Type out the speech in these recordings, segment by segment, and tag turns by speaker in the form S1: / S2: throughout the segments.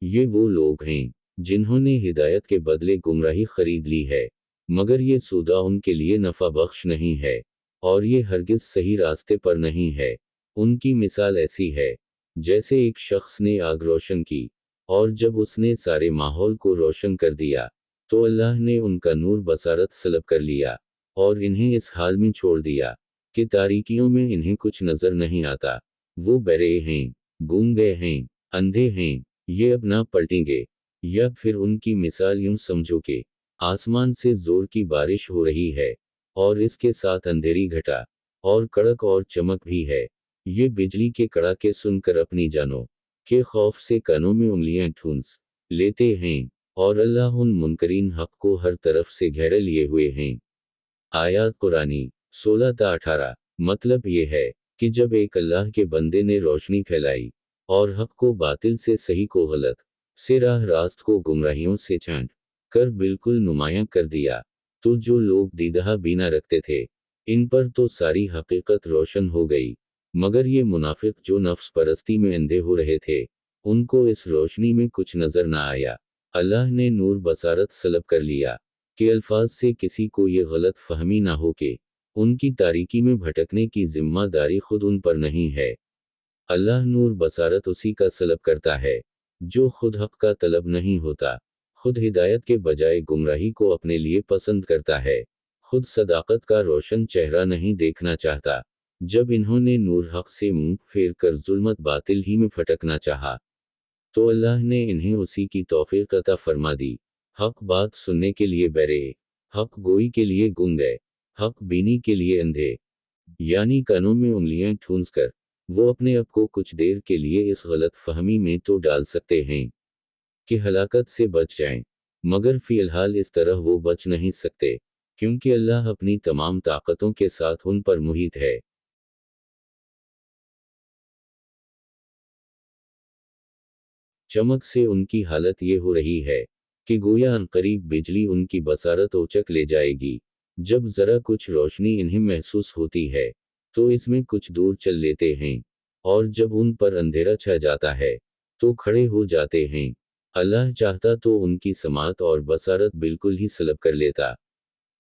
S1: ये वो लोग हैं जिन्होंने हिदायत के बदले गुमराही खरीद ली है, मगर ये सौदा उनके लिए नफा बख्श नहीं है, और ये हरगिज सही रास्ते पर नहीं है। उनकी मिसाल ऐसी है जैसे एक शख्स ने आग रोशन की, और जब उसने सारे माहौल को रोशन कर दिया, तो अल्लाह ने उनका नूर बसारत सलब कर लिया, और इन्हें इस हाल में छोड़ दिया कि तारीकियों में इन्हें कुछ नजर नहीं आता। वो बहरे हैं, गूंगे हैं, अंधे हैं, ये अब ना पलटेंगे। या फिर उनकी मिसाल यूं समझो कि आसमान से जोर की बारिश हो रही है, और इसके साथ अंधेरी घटा और कड़क और चमक भी है। ये बिजली के कड़ाके सुनकर अपनी जानों के खौफ से कानों में उंगलियां ठूंस लेते हैं, और अल्लाह उन मुनकरीन हक को हर तरफ से घेरे लिए हुए हैं। आयात कुरानी 16 ता 18। मतलब ये है कि जब एक अल्लाह के बंदे ने रोशनी फैलाई और हक को बातिल से, सही को गलत से, राह रास्त को गुमराहियों से छांट कर बिल्कुल नुमायां कर दिया, तो जो लोग दीदहा बीना रखते थे, इन पर तो सारी हकीकत रोशन हो गई। मगर ये मुनाफिक जो नफ्स परस्ती में अंधे हो रहे थे, उनको इस रोशनी में कुछ नजर ना आया। अल्लाह ने नूर बसारत सलब कर लिया कि अल्फाज से किसी को ये गलत फहमी ना हो कि उनकी तारीकी में भटकने की जिम्मेदारी खुद उन पर नहीं है। अल्लाह नूर बसारत उसी का सलब करता है जो खुद हक का तलब नहीं होता, खुद हिदायत के बजाय गुमराही को अपने लिए पसंद करता है, खुद सदाकत का रोशन चेहरा नहीं देखना चाहता। जब इन्होंने नूर हक से मुंह फेर कर जुल्मत बातिल ही में फटकना चाहा, तो अल्लाह ने इन्हें उसी की तौफीक अता फरमा दी। हक बात सुनने के लिए बहरे, हक गोई के लिए गूंगे, हक बीनी के लिए अंधे, यानी कानों में उंगलियां ठूंस कर वो अपने आप को कुछ देर के लिए इस गलत फहमी में तो डाल सकते हैं कि हलाकत से बच जाएं, मगर फिलहाल इस तरह वो बच नहीं सकते, क्योंकि अल्लाह अपनी तमाम ताकतों के साथ उन पर मुहित है। चमक से उनकी हालत ये हो रही है कि गोया अनकरीब बिजली उनकी बसारत ओचक ले जाएगी। जब जरा कुछ रोशनी इन्हें महसूस होती है, तो इसमें कुछ दूर चल लेते हैं, और जब उन पर अंधेरा छा जाता है, तो खड़े हो जाते हैं। अल्लाह चाहता तो उनकी समात और बसारत बिल्कुल ही सलब कर लेता।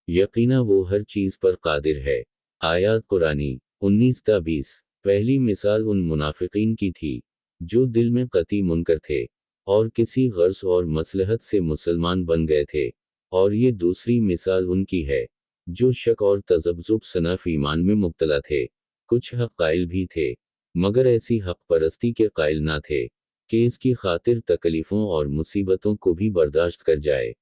S1: यकीना वो हर चीज पर कादिर है। आयात कुरानी 19 ता 20। पहली मिसाल उन मुनाफिकीन की थी जो दिल में कती मुनकर थे और किसी गर्ज और मसलहत से मुसलमान बन गए थे, और ये दूसरी मिसाल उनकी है जो शक और तजब्जुब सनफ ईमान में मुब्तला थे। कुछ हक कायल भी थे, मगर ऐसी हक परस्ती के कायल ना थे कि इसकी खातिर तकलीफों और मुसीबतों को भी बर्दाश्त कर जाए।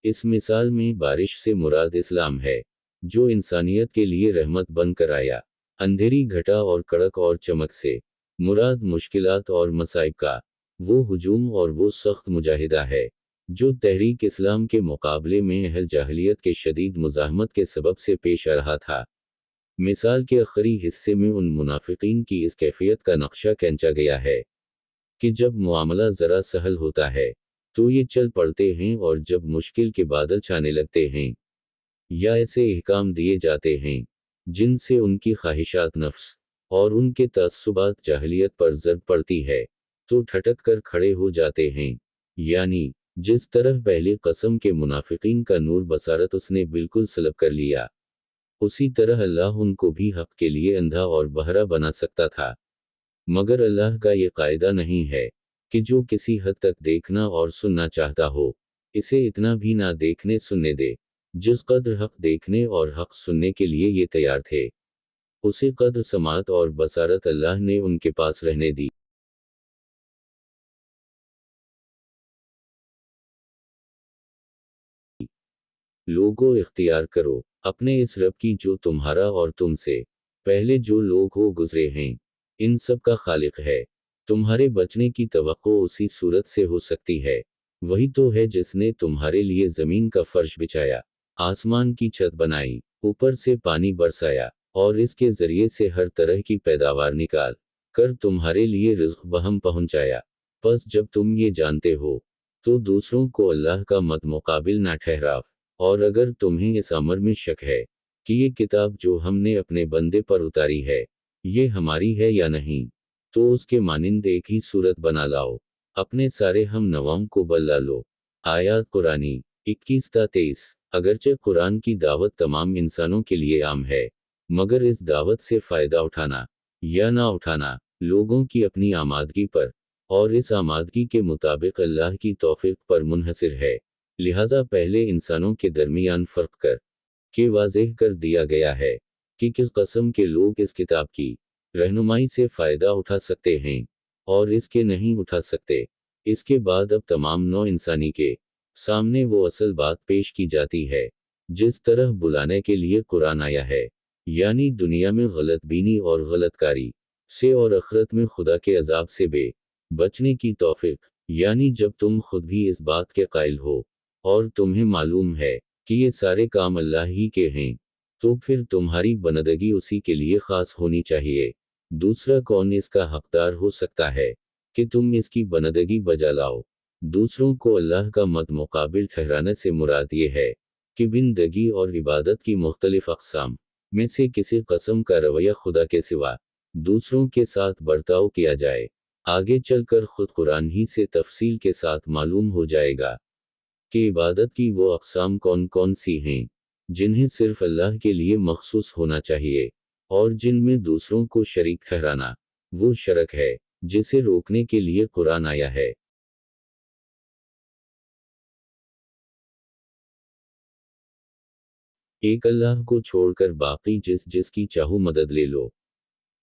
S1: इस मिसाल में बारिश से मुराद इस्लाम है, जो इंसानियत के लिए रहमत बनकर आया। अंधेरी घटा और कड़क और चमक से मुराद मुश्किलात और मसाइब का वो हुजूम और वो सख्त मुजाहिदा है जो तहरीक इस्लाम के मुकाबले में अहल जाहलियत के शदीद मुजाहमत के सबब से पेश आ रहा था। मिसाल के आखिरी हिस्से में उन मुनाफिकीन की इस कैफियत का नक्शा खींचा गया है कि जब मामला जरा सहल होता है, तो ये चल पड़ते हैं, और जब मुश्किल के बादल छाने लगते हैं, या ऐसे इहकाम दिए जाते हैं जिनसे उनकी ख्वाहिशात नफ्स और उनके तअस्सुबात जाहलियत पर जर्ब पड़ती है, तो ठटक कर खड़े हो जाते हैं। यानी जिस तरह पहले कसम के मुनाफिकीन का नूर बसारत उसने बिल्कुल सलब कर लिया, उसी तरह अल्लाह उनको भी हक के लिए अंधा और बहरा बना सकता था। मगर अल्लाह का ये कायदा नहीं है कि जो किसी हद तक देखना और सुनना चाहता हो, इसे इतना भी ना देखने सुनने दे। जिस कद्र हक देखने और हक सुनने के लिए ये तैयार थे, उसी कद्र समात और बसारत अल्लाह ने उनके पास रहने दी। लोगों, इख्तियार करो अपने इस रब की जो तुम्हारा और तुमसे पहले जो लोग हो गुजरे हैं, इन सब का खालिक है। तुम्हारे बचने की तवक्को उसी सूरत से हो सकती है। वही तो है जिसने तुम्हारे लिए जमीन का फर्श बिछाया, आसमान की छत बनाई, ऊपर से पानी बरसाया, और इसके जरिए से हर तरह की पैदावार निकाल कर तुम्हारे लिए रिज्क बहम पहुंचाया। बस जब तुम ये जानते हो, तो दूसरों को अल्लाह का मत मुकाबिल ना ठहराव। और अगर तुम्हें इस अमर में शक है कि ये किताब जो हमने अपने बंदे पर उतारी है, ये हमारी है या नहीं, तो उसके मानिंद एक ही सूरत बना लाओ اپنے سارے ہم نواؤں کو بلا لو۔ آیات قرآنی 21 تا 23۔ اگرچہ قرآن کی دعوت تمام انسانوں کے لیے عام ہے، مگر اس دعوت سے فائدہ اٹھانا یا نہ اٹھانا لوگوں کی اپنی آمادگی پر اور اس آمادگی کے مطابق اللہ کی توفیق پر منحصر ہے۔ لہذا پہلے انسانوں کے درمیان فرق کر کے واضح کر دیا گیا ہے کہ کس قسم کے لوگ اس کتاب کی رہنمائی سے فائدہ اٹھا سکتے ہیں اور اس کے نہیں اٹھا سکتے۔ اس کے بعد اب تمام نوع انسانی کے سامنے وہ اصل بات پیش کی جاتی ہے جس طرح بلانے کے لیے قرآن آیا ہے، یعنی دنیا میں غلط بینی اور غلط کاری سے اور آخرت میں خدا کے عذاب سے بچنے کی توفیق، یعنی جب تم خود بھی اس بات کے قائل ہو اور تمہیں معلوم ہے کہ یہ سارے کام اللہ ہی کے ہیں، تو پھر تمہاری بندگی اسی کے لیے خاص ہونی چاہیے۔ دوسرا کون اس کا حقدار ہو سکتا ہے کہ تم اس کی بندگی بجا لاؤ؟ دوسروں کو اللہ کا مد مقابل ٹھہرانے سے مراد یہ ہے کہ بندگی اور عبادت کی مختلف اقسام میں سے کسی قسم کا رویہ خدا کے سوا دوسروں کے ساتھ برتاؤ کیا جائے۔ آگے چل کر خود قرآن ہی سے تفصیل کے ساتھ معلوم ہو جائے گا کہ عبادت کی وہ اقسام کون کون سی ہیں جنہیں صرف اللہ کے لیے مخصوص ہونا چاہیے، اور جن میں دوسروں کو شریک ٹھہرانا وہ شرک ہے جسے روکنے کے لیے قرآن آیا ہے۔ ایک اللہ کو چھوڑ کر باقی جس کی چاہو مدد لے لو۔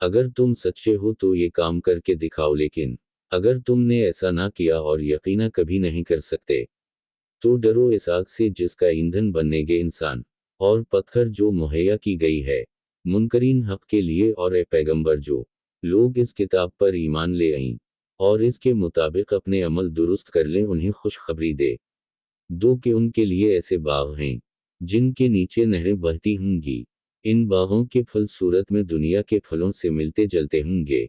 S1: اگر تم سچے ہو تو یہ کام کر کے دکھاؤ، لیکن اگر تم نے ایسا نہ کیا اور یقینا کبھی نہیں کر سکتے تو ڈرو اس آگ سے جس کا ایندھن بننے گے انسان اور پتھر جو مہیا کی گئی ہے منکرین حق کے لیے، اور اے پیغمبر جو لوگ اس کتاب پر ایمان لے آئیں اور اس کے مطابق اپنے عمل درست کر لیں انہیں خوشخبری دے دو کہ ان کے لیے ایسے باغ ہیں جن کے نیچے نہریں بہتی ہوں گی، ان باغوں کے پھل صورت میں دنیا کے پھلوں سے ملتے جلتے ہوں گے۔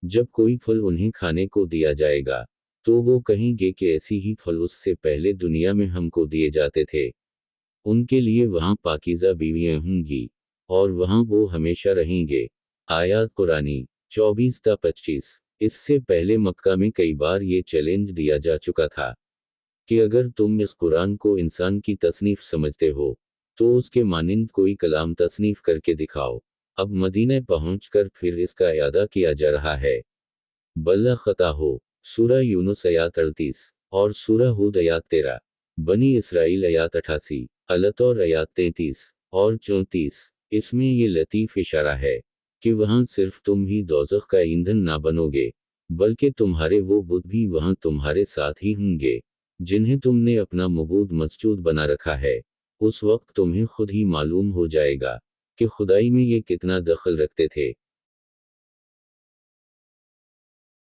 S1: جب کوئی پھل انہیں کھانے کو دیا جائے گا تو وہ کہیں گے کہ ایسی ہی پھل اس سے پہلے دنیا میں ہم کو دیے جاتے تھے۔ ان کے لیے وہاں پاکیزہ بیویاں ہوں گی اور وہاں وہ ہمیشہ رہیں گے۔ آیات قرآنی 24 تا 25۔ اس سے پہلے مکہ میں کئی بار یہ چیلنج دیا جا چکا تھا کہ اگر تم اس قرآن کو انسان کی تصنیف سمجھتے ہو تو اس کے مانند کوئی کلام تصنیف کر کے دکھاؤ۔ اب مدینہ پہنچ کر پھر اس کا اعادہ کیا جا رہا ہے۔ بلّہ خطا ہو۔ سورہ یونس آیات 38 اور سورہ ہود آیات 13، بنی اسرائیل آیات 88، الطور آیات 33 اور 34۔ اس میں یہ لطیف اشارہ ہے کہ وہاں صرف تم ہی دوزخ کا ایندھن نہ بنو گے، بلکہ تمہارے وہ بت بھی وہاں تمہارے ساتھ ہی ہوں گے جنہیں تم نے اپنا معبود مسجود بنا رکھا ہے۔ اس وقت تمہیں خود ہی معلوم ہو جائے گا کہ خدائی میں یہ کتنا دخل رکھتے تھے۔